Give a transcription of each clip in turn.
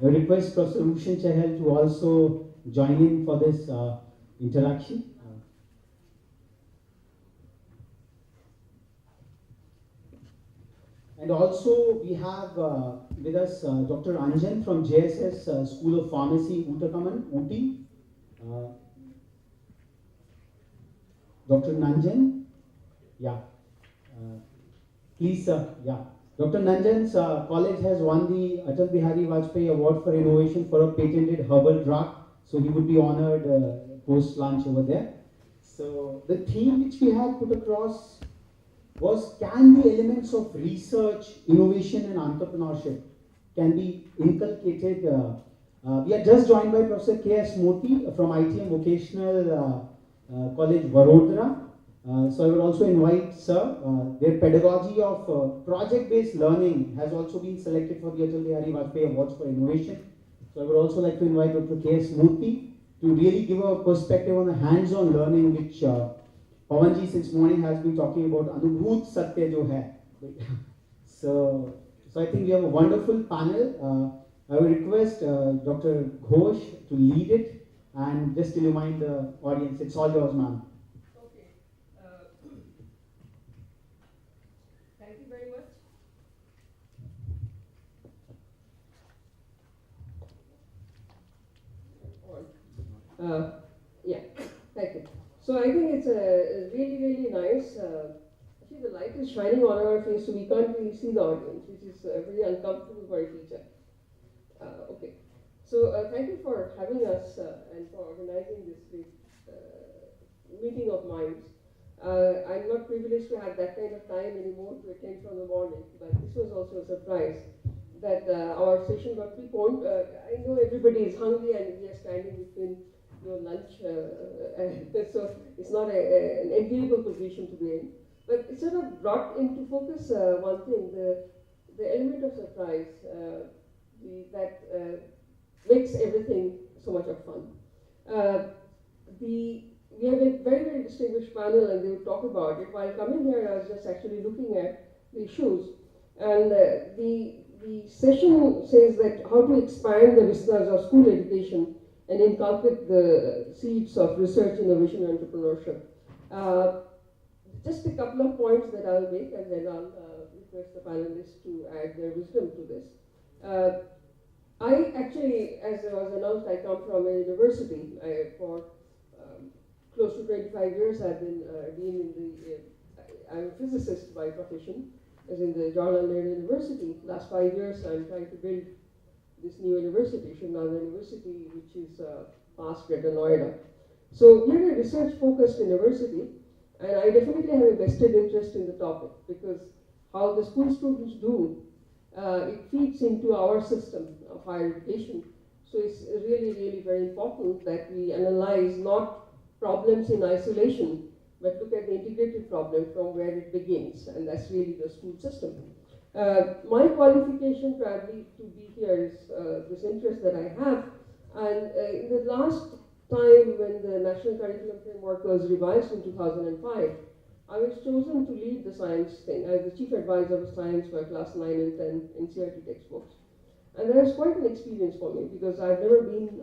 I request Professor Bhushan Chahal to also join in for this interaction. And also we have with us Dr. Anjan from JSS School of Pharmacy, Uttakaman, Ooty. Uh, Dr. Nanjan, yeah. Uh, Please, sir. Yeah. Dr. Nanjan's college has won the Atal Bihari Vajpayee Award for Innovation for a patented herbal drug. So he would be honored post lunch over there. So the theme which we had put across was, can the elements of research, innovation, and entrepreneurship can be inculcated? We are just joined by Professor K.S. Moti from ITM Vocational College, Vadodara. So I would also invite Sir. Their pedagogy of project-based learning has also been selected for the Atal Bihari Vajpayee Awards for Innovation. So I would also like to invite Dr. K.S. Murthy to really give a perspective on the hands-on learning which Pawan ji since morning has been talking about Anubhut Satya jo hai. So I think we have a wonderful panel. I will request Dr. Ghosh to lead it and just to remind the audience, it's all yours, ma'am. Okay. Thank you very much. Yeah, thank you. So I think it's a really, really nice. Actually, the light is shining on our face, so we can't really see the audience, which is very uncomfortable for a teacher. Okay. So thank you for having us and for organizing this big meeting of minds. I'm not privileged to have that kind of time anymore to attend from the morning, but this was also a surprise that our session got preponed. I know everybody is hungry and we are standing between your lunch, so it's not an enviable position to be in. But it sort of brought into focus one thing, the element of surprise that makes everything so much of fun. We have a very, very distinguished panel and they will talk about it. While coming here, I was just actually looking at the issues. And the session says that how to expand the vistas of school education and inculcate the seeds of research, innovation, and entrepreneurship. Just a couple of points that I'll make, and then I'll request the panelists to add their wisdom to this. I actually, as was announced, I come from a university. For close to 25 years, I've been in the, I'm a physicist by profession, as in the Jawaharlal Nehru University. Last 5 years, I'm trying to build this new university, Shivnana University, which is past Greater Noida. So we're a research-focused university, and I definitely have a vested interest in the topic because how the school students do, it feeds into our system of higher education. So it's really, really very important that we analyze not problems in isolation, but look at the integrated problem from where it begins, and that's really the school system. My qualification probably to be here is this interest that I have, and in the last time when the National Curriculum Framework was revised in 2005, I was chosen to lead the science thing as the chief advisor of science for class 9 and 10 NCERT textbooks. And that was quite an experience for me because I've never been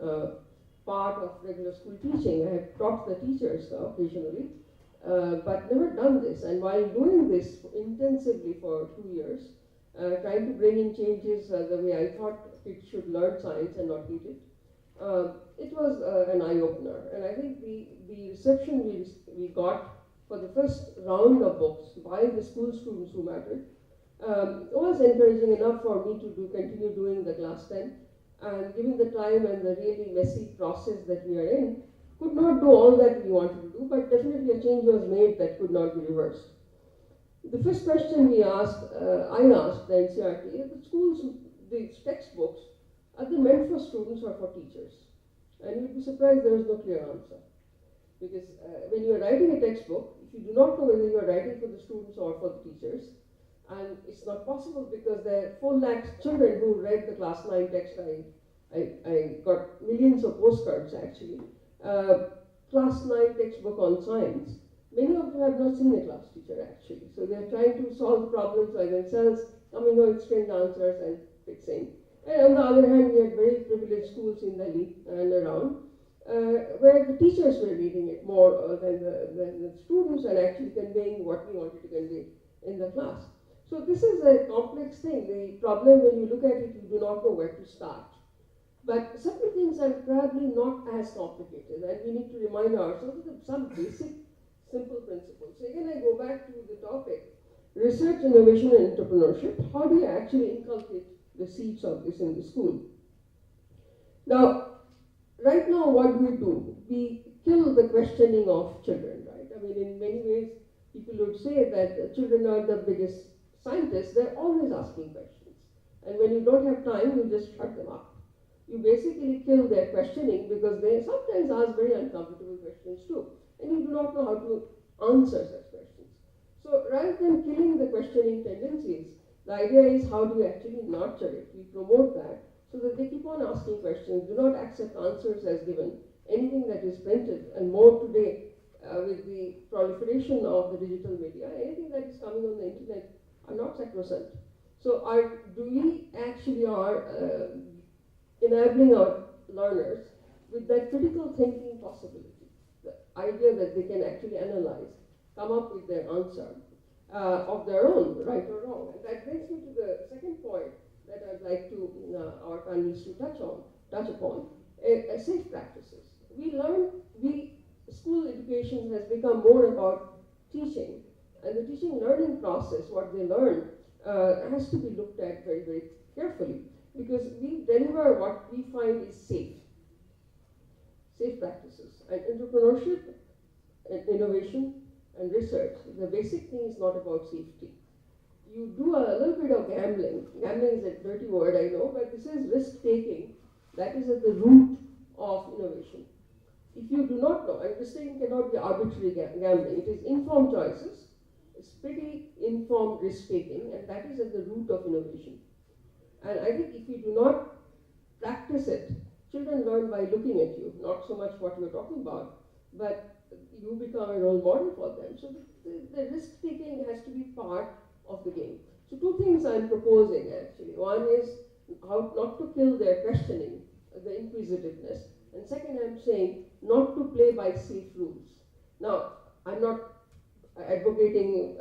part of regular school teaching. I have taught the teachers occasionally, but never done this. And while doing this intensively for 2 years, trying to bring in changes the way I thought kids should learn science and not hate it, it was an eye-opener. And I think the reception we got for the first round of books by the school students who mattered was encouraging enough for me to continue doing the class 10. And given the time and the really messy process that we are in, could not do all that we wanted to do, but definitely a change was made that could not be reversed. The first question we asked, I asked the NCERT, the schools, these textbooks, are they meant for students or for teachers? And you'd be surprised there is no clear answer. Because when you are writing a textbook, if you do not know whether you are writing for the students or for the teachers, and it's not possible because there are 4 lakh children who read the class 9 text. I got millions of postcards actually. Class 9 textbook on science. Many of them have not seen a class teacher actually. So they're trying to solve problems by themselves, coming up with strange answers and fixing. And on the other hand, we had very various schools in Delhi and around, where the teachers were reading it more than the students and actually conveying what we wanted to convey in the class. So this is a complex thing. The problem, when you look at it, you do not know where to start. But certain things are probably not as complicated, and we need to remind ourselves of some basic, simple principles. So again, I go back to the topic, research, innovation, and entrepreneurship. How do you actually inculcate the seeds of this in the school? Now, right now, what do? We kill the questioning of children, right? I mean, in many ways, people would say that children are the biggest scientists. They're always asking questions. And when you don't have time, you just shut them up. You basically kill their questioning because they sometimes ask very uncomfortable questions too. And you do not know how to answer such questions. So rather than killing the questioning tendencies, the idea is how do you actually nurture it? We promote that so that they keep on asking questions, do not accept answers as given. Anything that is printed, and more today with the proliferation of the digital media, anything that is coming on the internet are not sacrosanct. So do we actually are enabling our learners with that critical thinking possibility, the idea that they can actually analyze, come up with their answer of their own, right or wrong. And that brings me to the second point that I'd like to our panelists to touch upon, safe practices. School education has become more about teaching, and the teaching learning process, what they learn, has to be looked at very, very carefully, because we deliver what we find is safe practices. And entrepreneurship and innovation and research, the basic thing is not about safety. You do a little bit of gambling. Gambling is a dirty word, I know, but this is risk-taking. That is at the root of innovation. If you do not know, and risk-taking cannot be arbitrary gambling, it is informed choices. It's pretty informed risk-taking, and that is at the root of innovation. And I think if you do not practice it, children learn by looking at you, not so much what you're talking about, but you become a role model for them. So the risk-taking has to be part of the game. So two things I'm proposing actually. One is how not to kill their questioning, the inquisitiveness. And second, I'm saying not to play by safe rules. Now, I'm not advocating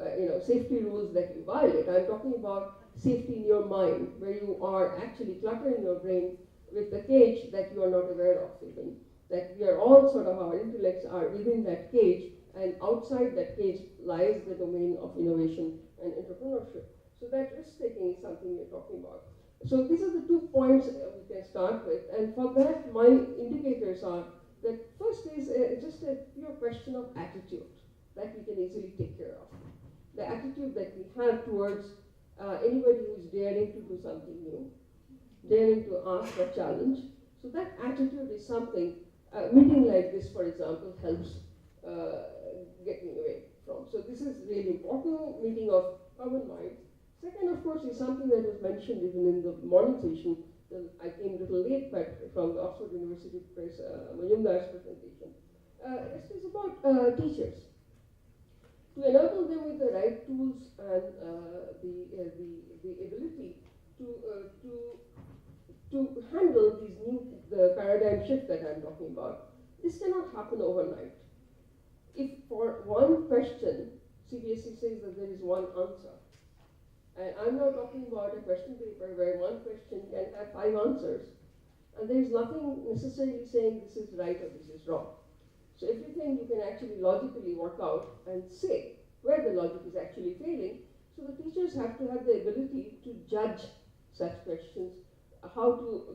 safety rules that you violate. I'm talking about safety in your mind, where you are actually cluttering your brain with the cage that you are not aware of even. That we are all sort of, our intellects are within that cage, and outside that cage lies the domain of innovation and entrepreneurship. So that risk-taking is something we're talking about. So these are the 2 points we can start with, and for that my indicators are that first is just a pure question of attitude that we can easily take care of. The attitude that we have towards anybody who is daring to do something new, daring to ask a challenge. So that attitude is something, meeting like this, for example, helps getting away from. So this is really important, meeting of common minds. Second, of course, is something that was mentioned even in the morning session. I came a little late, but from the Oxford University Press, Majumdar's presentation. This is about teachers. To enable them with the right tools and the ability to handle the paradigm shift that I'm talking about. This cannot happen overnight. If for one question, CBSE says that there is one answer, and I'm not talking about a question paper where one question can have 5 answers, and there is nothing necessarily saying this is right or this is wrong. So everything you can actually logically work out and say where the logic is actually failing. So the teachers have to have the ability to judge such questions, how to,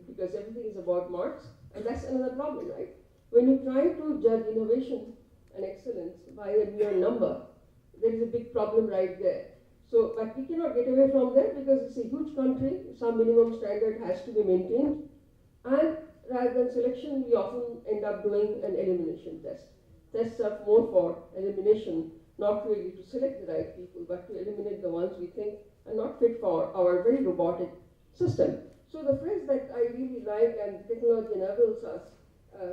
because everything is about marks, and that's another problem, right? When you try to judge innovation and excellence by a mere number, there is a big problem right there. So, but we cannot get away from that because it's a huge country, some minimum standard has to be maintained, and rather than selection, we often end up doing an elimination test. Tests are more for elimination, not really to select the right people, but to eliminate the ones we think are not fit for our very robotic system. So the phrase that I really like, and technology enables us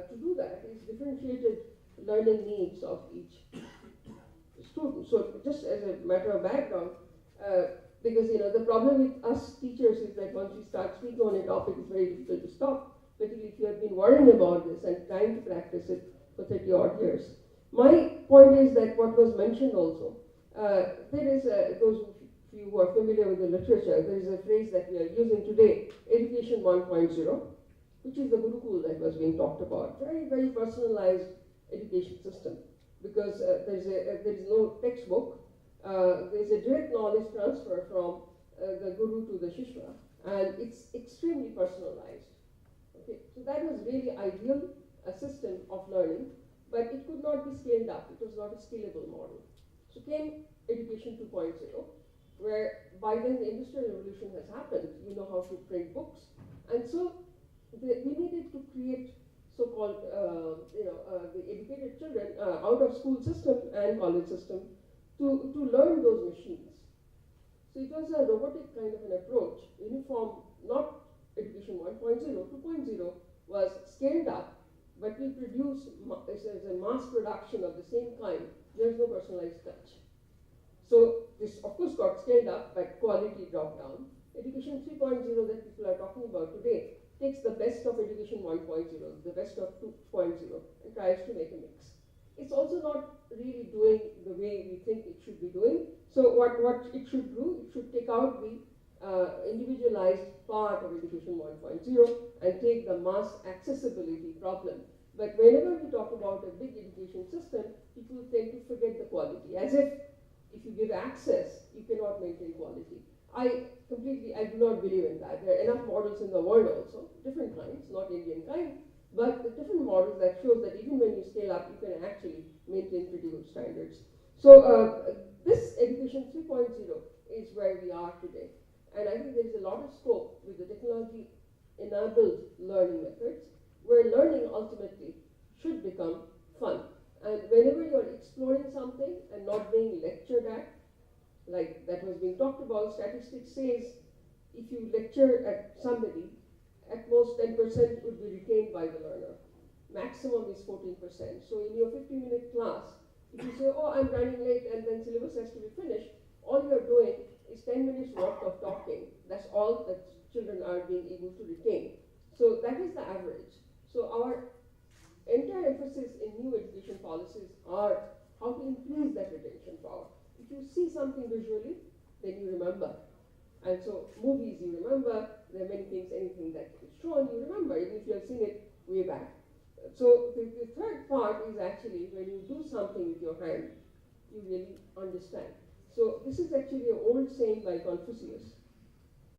to do that, is differentiated learning needs of each student. So just as a matter of background, Because the problem with us teachers is that once we start speaking on a topic, it's very difficult to stop, particularly if you have been worrying about this and trying to practice it for 30 odd years. My point is that what was mentioned also, there is those of you who are familiar with the literature, there is a phrase that we are using today, education 1.0, which is the Gurukul that was being talked about, very, very personalized education system, because there is no textbook, there is a direct knowledge transfer from the Guru to the Shishya, and it's extremely personalized. Okay, so that was really ideal, a system of learning, but it could not be scaled up. It was not a scalable model. So came Education 2.0, where by then the Industrial Revolution has happened. You know how to print books, and so we needed to create so-called, the educated children out of school system and college system to learn those machines. So it was a robotic kind of an approach, uniform, not Education 1.0, 2.0 was scaled up, but we produce as a mass production of the same kind. There's no personalized touch. So this, of course, got scaled up, but quality dropped down. Education 3.0 that people are talking about today takes the best of Education 1.0, the best of 2.0, and tries to make a mix. It's also not really doing the way we think it should be doing. So what it should do, it should take out the individualized part of Education 1.0 and take the mass accessibility problem. But whenever we talk about a big education system, people tend to forget the quality, as if you give access, you cannot maintain quality. I do not believe in that. There are enough models in the world also, different kinds, not Indian kind, but different models that shows that even when you scale up, you can actually maintain pretty good standards. So this Education 3.0 is where we are today. And I think there is a lot of scope with the technology-enabled learning methods, where learning ultimately should become fun. And whenever you're exploring something and not being lectured at, like that was being talked about, statistics says if you lecture at somebody, at most 10% would be retained by the learner. Maximum is 14%. So in your 15-minute class, if you say, oh, I'm running late and then syllabus has to be finished, all you're doing is 10 minutes worth of talking. That's all that children are being able to retain. So that is the average. So our entire emphasis in new education policies are how to increase that retention power. If you see something visually, then you remember. And so movies you remember, there are many things, anything that is shown you remember, even if you have seen it way back. So the third part is actually when you do something with your hand, you really understand. So this is actually an old saying by Confucius.